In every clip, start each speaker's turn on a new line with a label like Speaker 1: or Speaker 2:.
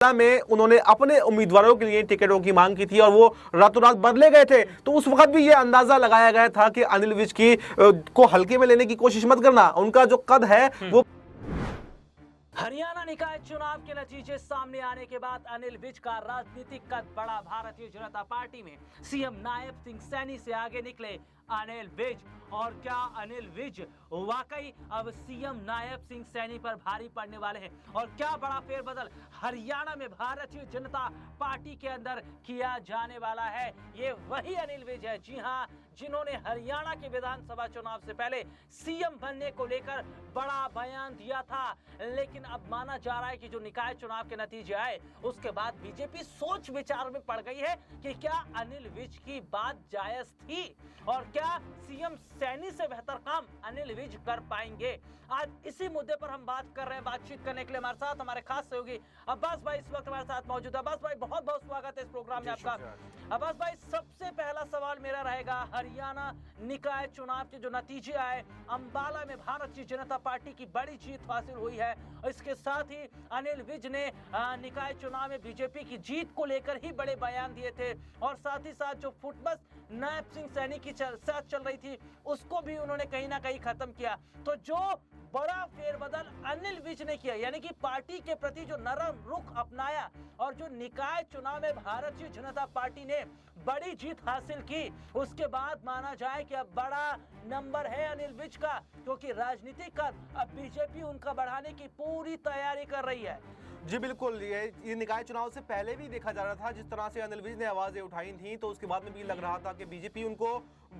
Speaker 1: में उन्होंने अपने उम्मीदवारों के लिए टिकटों की मांग की थी और वो रातों रात बदले गए थे। तो उस वक्त भी ये अंदाजा लगाया गया था कि अनिल विज की को हल्के में लेने की कोशिश मत करना, उनका जो कद है वो।
Speaker 2: हरियाणा निकाय चुनाव के नतीजे सामने आने के बाद अनिल विज का राजनीतिक कद बढ़ा। भारतीय जनता पार्टी में सीएम नायब सिंह सैनी से आगे निकले अनिल विज। और क्या अनिल विज वाकई अब सीएम नायब सिंह सैनी पर भारी पड़ने वाले हैं? और क्या बड़ा फेरबदल हरियाणा में भारतीय जनता पार्टी के अंदर किया जाने वाला है? ये वही अनिल विज है, जी हां, जिन्होंने हरियाणा के विधानसभा चुनाव से पहले सीएम बनने को लेकर बड़ा बयान दिया था। लेकिन अब माना जा रहा है कि जो निकाय चुनाव के नतीजे आए उसके बाद बीजेपी सोच विचार में पड़ गई है कि क्या अनिल विज की बात जायज थी और क्या सीएम सैनी से बेहतर काम अनिल विज कर पाएंगे। आज इसी मुद्दे पर हम बात कर रहे हैं। बातचीत करने के लिए हमारे साथ हमारे खास सहयोगी अब्बास भाई इस वक्त हमारे साथ मौजूद है। अब्बास भाई, बहुत बहुत स्वागत है इस प्रोग्राम में आपका। अब्बास भाई, सबसे पहला सवाल मेरा रहेगा, हरियाणा निकाय चुनाव के जो नतीजे आए, अंबाला में भारतीय जनता पार्टी की बड़ी जीत हासिल हुई है। इसके साथ ही अनिल विज ने निकाय चुनाव में बीजेपी की जीत को लेकर ही बड़े बयान दिए थे और साथ ही साथ जो फुटबस नायब सिंह सैनी की साथ चल रही थी उसको भी उन्होंने कहीं ना कहीं खत्म किया। तो जो बड़ा फेरबदल अनिल विज ने किया, यानी कि पार्टी के प्रति जो नरम रुख अपनाया और जो निकाय चुनाव में भारतीय जनता पार्टी ने बड़ी जीत हासिल की, उसके बाद माना जाए कि अब बड़ा नंबर है अनिल विज का, क्योंकि राजनीतिक कर अब बीजेपी उनका बढ़ाने की पूरी तैयारी कर रही है।
Speaker 1: जी बिल्कुल, ये निकाय चुनाव से पहले भी देखा जा रहा था जिस तरह से अनिल विज ने आवाजें उठाई थी, तो उसके बाद में भी लग रहा था कि बीजेपी उनको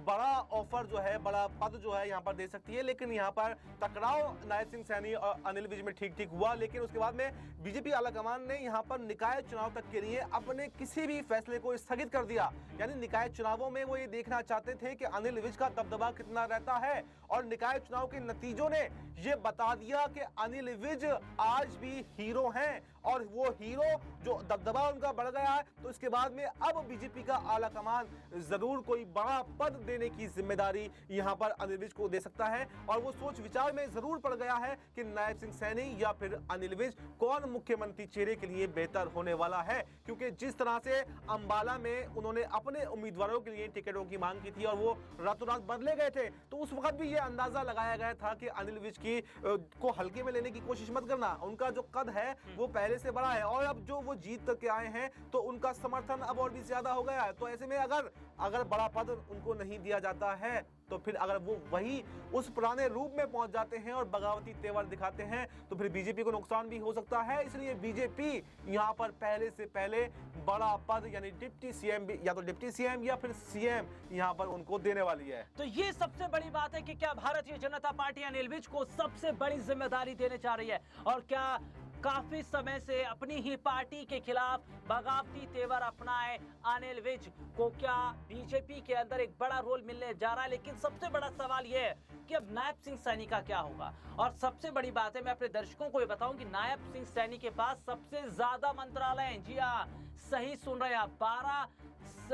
Speaker 1: बड़ा ऑफर जो है, बड़ा पद जो है यहाँ पर दे सकती है। लेकिन यहाँ पर टकराव नायब सिंह सैनी और अनिल विज में ठीक ठीक हुआ, लेकिन उसके बाद में बीजेपी आलाकमान ने यहाँ पर निकाय चुनाव तक के लिए अपने किसी भी फैसले को स्थगित कर दिया। यानी निकाय चुनावों में वो ये देखना चाहते थे कि अनिल विज का दबदबा कितना रहता है, और निकाय चुनाव के नतीजों ने ये बता दिया कि अनिल विज आज भी हीरो हैं और वो हीरो जो दबदबा उनका बढ़ गया है। तो इसके बाद में अब बीजेपी का आला कमान जरूर कोई बड़ा पद देने की जिम्मेदारी यहां पर अनिल विज को दे सकता है, और वो सोच विचार में जरूर पड़ गया है कि नायब सिंह सैनी या फिर अनिल विज कौन मुख्यमंत्री चेहरे के लिए बेहतर होने वाला है। क्योंकि जिस तरह से अंबाला में उन्होंने अपने उम्मीदवारों के लिए टिकटों की मांग की थी और वो रातों रात बदले गए थे, तो उस वक्त भी ये अंदाजा लगाया गया था कि अनिल विज की को हल्के में लेने की कोशिश मत करना, उनका जो कद है वो पहले से बड़ा है और अब जो वो जीत करके आए हैं तो उनका समर्थन अब और भी ज्यादा हो गया है। तो ऐसे में अगर बड़ा पद उनको नहीं दिया जाता है तो फिर अगर वो वही उस पुराने रूप में पहुंच जाते हैं और बगावती तेवर दिखाते हैं तो फिर बीजेपी को नुकसान भी हो सकता है। इसलिए बीजेपी यहां पर पहले से पहले बड़ा पद यानी डिप्टी सीएम, या तो डिप्टी सीएम या फिर सीएम यहां पर उनको देने वाली है।
Speaker 2: तो ये सबसे बड़ी बात है कि क्या भारतीय जनता पार्टी अनिल विज को सबसे बड़ी जिम्मेदारी देने जा रही है, और क्या काफी समय से अपनी ही पार्टी के खिलाफ बगावती तेवर अपनाए अनिल विज को क्या बीजेपी के अंदर एक बड़ा रोल मिलने जा रहा है। लेकिन सबसे बड़ा सवाल यह है कि अब नायब सिंह सैनी का क्या होगा। और सबसे बड़ी बात है, मैं अपने दर्शकों को ये बताऊं कि नायब सिंह सैनी के पास सबसे ज्यादा मंत्रालय हैं। जी हाँ, सही सुन रहे हैं आप,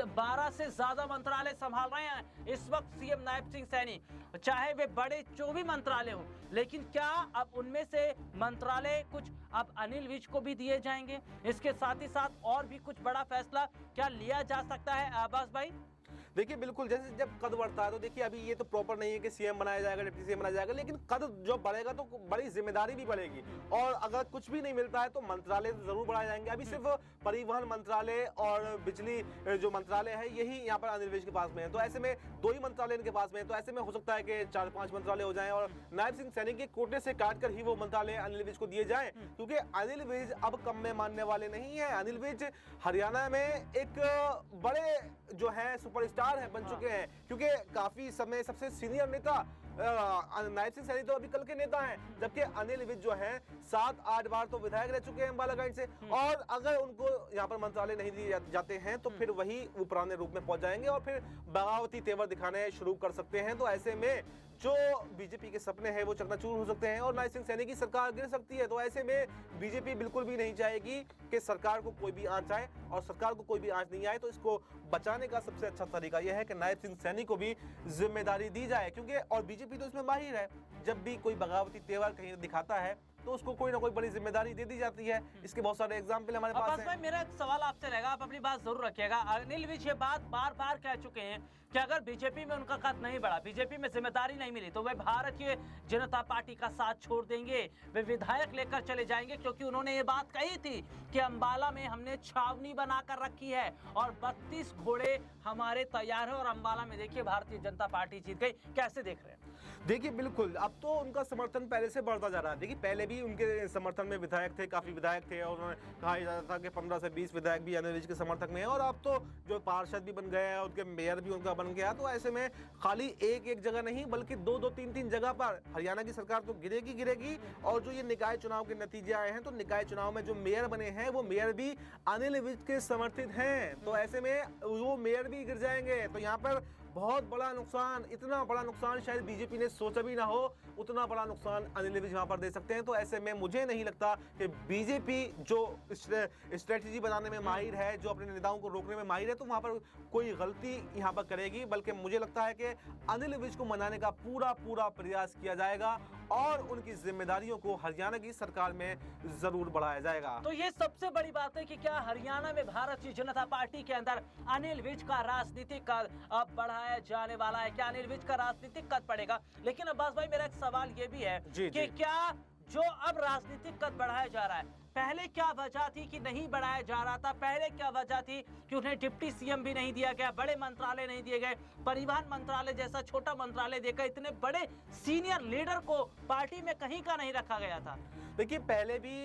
Speaker 2: 12 से ज्यादा मंत्रालय संभाल रहे हैं इस वक्त सीएम नायब सिंह सैनी, चाहे वे बड़े जो भी मंत्रालय हो। लेकिन क्या अब उनमें से मंत्रालय कुछ अब अनिल विज को भी दिए जाएंगे? इसके साथ ही साथ और भी कुछ बड़ा फैसला क्या लिया जा सकता है अब्बास भाई?
Speaker 1: देखिए बिल्कुल, जैसे जब कद बढ़ता है तो देखिए अभी ये तो प्रॉपर नहीं है कि सीएम बनाया जाएगा, डिप्टी सीएम बनाया जाएगा, लेकिन कद जब बढ़ेगा तो बड़ी जिम्मेदारी भी बढ़ेगी। और अगर कुछ भी नहीं मिलता है तो मंत्रालय तो जरूर बढ़ाए जाएंगे। अभी सिर्फ परिवहन मंत्रालय और बिजली जो मंत्रालय है यही यहाँ पर अनिल विज के पास में है, तो ऐसे में 2 ही मंत्रालय इनके पास में है। तो ऐसे में हो सकता है कि 4-5 मंत्रालय हो जाएं और नायब सिंह सैनी के कोटे से काट कर ही वो मंत्रालय अनिल विज को दिए जाएं, क्योंकि अनिल विज अब कम में मानने वाले नहीं है। अनिल विज हरियाणा में एक बड़े जो है सुपरस्टार है, बन चुके हैं, क्योंकि काफी समय सबसे सीनियर नेता नायब सिंह सैनी तो अभी कल के नेता हैं, जबकि अनिल विज जो है 7-8 बार तो विधायक रह चुके हैं अंबाला से। और अगर उनको यहाँ पर मंत्रालय नहीं दिए जाते हैं तो फिर वही वो पुराने रूप में पहुंच जाएंगे और फिर बगावती तेवर दिखाने शुरू कर सकते हैं। तो ऐसे में जो बीजेपी के सपने हैं वो चकनाचूर हो सकते हैं और नायब सिंह सैनी की सरकार गिर सकती है। तो ऐसे में बीजेपी बिल्कुल भी नहीं चाहेगी कि सरकार को कोई भी आंच आए, और सरकार को कोई भी आंच नहीं आए तो इसको बचाने का सबसे अच्छा तरीका यह है कि नायब सिंह सैनी को भी जिम्मेदारी दी जाए, क्योंकि और बीजेपी तो इसमें माहिर है, जब भी कोई बगावती तेवर कहीं दिखाता है तो उसको कोई ना कोई बड़ी जिम्मेदारी दे दी जाती है। इसके बहुत सारे एग्जाम्पल हमारे पास
Speaker 2: अब्बास
Speaker 1: हैं।
Speaker 2: भाई, मेरा एक सवाल आपसे रहेगा, आप अपनी बात जरूर रखिएगा। अनिल विज ये बात बार बार कह चुके हैं कि अगर बीजेपी में उनका कद नहीं बढ़ा, बीजेपी में जिम्मेदारी नहीं मिली, तो वे भारतीय जनता पार्टी का साथ छोड़ देंगे, वे विधायक लेकर चले जाएंगे, क्योंकि उन्होंने ये बात कही थी कि अंबाला में हमने छावनी बनाकर रखी है और 32 घोड़े हमारे तैयार है और अंबाला में देखिए भारतीय जनता पार्टी जीत गई। कैसे देख रहे हैं?
Speaker 1: देखिए बिल्कुल, अब तो उनका समर्थन पहले से बढ़ता जा रहा है। देखिए पहले भी उनके समर्थन में विधायक थे, काफी विधायक थे, और उन्होंने कहा जाता था कि 15 से 20 विधायक भी अनिल विज के समर्थक में है, और अब तो जो पार्षद भी बन गए हैं, उनके मेयर भी उनका बन गया। तो ऐसे में खाली एक जगह नहीं बल्कि 2-2, 3-3 जगह पर हरियाणा की सरकार तो गिरेगी। और जो ये निकाय चुनाव के नतीजे आए हैं, तो निकाय चुनाव में जो मेयर बने हैं वो मेयर भी अनिल विज के समर्थित हैं। तो ऐसे में वो मेयर भी गिर जाएंगे। तो यहाँ पर बहुत बड़ा नुकसान, इतना बड़ा नुकसान शायद बीजेपी ने सोचा भी ना हो, उतना बड़ा नुकसान अनिल विज वहां पर दे सकते हैं। तो ऐसे में मुझे नहीं लगता कि बीजेपी जो स्ट्रेटजी बनाने में माहिर है, जो अपने नेताओं को रोकने में माहिर है, तो वहां पर कोई गलती यहां पर करेगी। बल्कि मुझे लगता है कि अनिल विज को मनाने का पूरा प्रयास किया जाएगा और उनकी जिम्मेदारियों को हरियाणा की सरकार में जरूर बढ़ाया जाएगा।
Speaker 2: तो ये सबसे बड़ी बात है कि क्या हरियाणा में भारतीय जनता पार्टी के अंदर अनिल विज का राजनीतिक कद अब बढ़ाया जाने वाला है? क्या अनिल विज का राजनीतिक कद बढ़ेगा? लेकिन अब्बास भाई, मेरा एक सवाल ये भी है कि क्या जो अब राजनीतिक कद बढ़ाया जा रहा है, पहले क्या वजह थी कि नहीं बढ़ाया जा रहा था? पहले क्या वजह थी कि उन्हें डिप्टी सीएम भी नहीं दिया गया, बड़े मंत्रालय नहीं दिए गए, परिवहन मंत्रालय जैसा छोटा मंत्रालय देकर इतने बड़े सीनियर लीडर को पार्टी में कहीं का नहीं रखा गया था?
Speaker 1: देखिए पहले भी,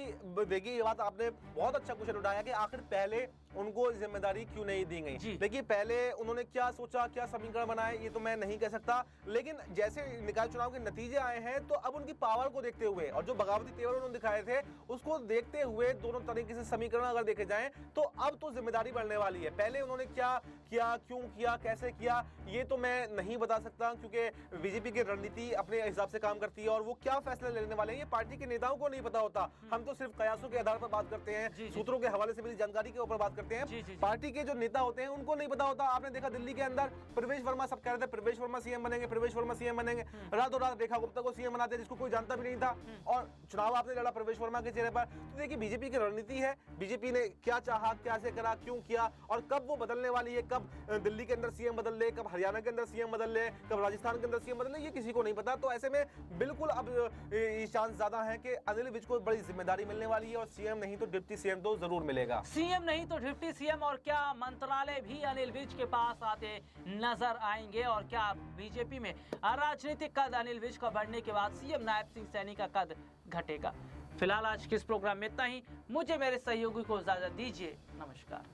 Speaker 1: देखिए ये बात आपने बहुत अच्छा क्वेश्चन उठाया कि आखिर पहले उनको जिम्मेदारी क्यों नहीं दी गई। देखिए पहले उन्होंने क्या सोचा, क्या समीकरण बनाए, ये तो मैं नहीं कह सकता। लेकिन जैसे निकाय चुनाव के नतीजे आए हैं, तो अब उनकी पावर को देखते हुए और जो बगावती तेवर उन्होंने दिखाए थे, उसको देखते हुए दोनों तरीके से समीकरण अगर देखे जाएं, तो अब तो जिम्मेदारी बढ़ने वाली है। पहले उन्होंने क्या किया, क्यों किया, कैसे किया, ये तो मैं नहीं बता सकता, क्योंकि बीजेपी की रणनीति अपने हिसाब से काम करती है और वो क्या फैसला लेने वाले हैं ये पार्टी के नेताओं को नहीं पता होता। हम तो सिर्फ कयासों के आधार पर बात करते हैं, सूत्रों के हवाले से मिली जानकारी के ऊपर बात करते हैं। पार्टी के जो नेता होते हैं उनको नहीं पता होता। आपने देखा दिल्ली के अंदर प्रवेश वर्मा, सब कह रहे थे प्रवेश वर्मा सीएम बनेंगे, प्रवेश वर्मा सीएम बनेंगे, रातों रात रेखा गुप्ता को सीएम बनाते, जिसको कोई जानता भी नहीं था, और चुनाव आपने लड़ा प्रवेश वर्मा के चेहरे पर। तो देखिए बीजेपी की रणनीति है, बीजेपी ने क्या चाहा, कैसे करा, क्यों किया, और कब वो बदलने वाली है, कब दिल्ली के अंदर सीएम बदल ले, कब हरियाणा के अंदर सीएम बदल ले, कब राजस्थान के अंदर सीएम बदल ले, ये किसी को नहीं पता। तो ऐसे में बिल्कुल अब ये चांस ज्यादा है कि अनिल विज को बड़ी जिम्मेदारी मिलने वाली है, और सीएम नहीं तो डिप्टी सीएम तो जरूर मिलेगा।
Speaker 2: सीएम नहीं तो डिप्टी सीएम, और क्या मंत्रालय भी अनिल विज के पास आते नजर आएंगे? और क्या बीजेपी में राजनीतिक कद अनिल विज का बढ़ने के बाद सीएम नायब सिंह सैनी का कद घटेगा? फिलहाल आज के इस प्रोग्राम में इतना ही। मुझे मेरे सहयोगी को इजाजत दीजिए। नमस्कार।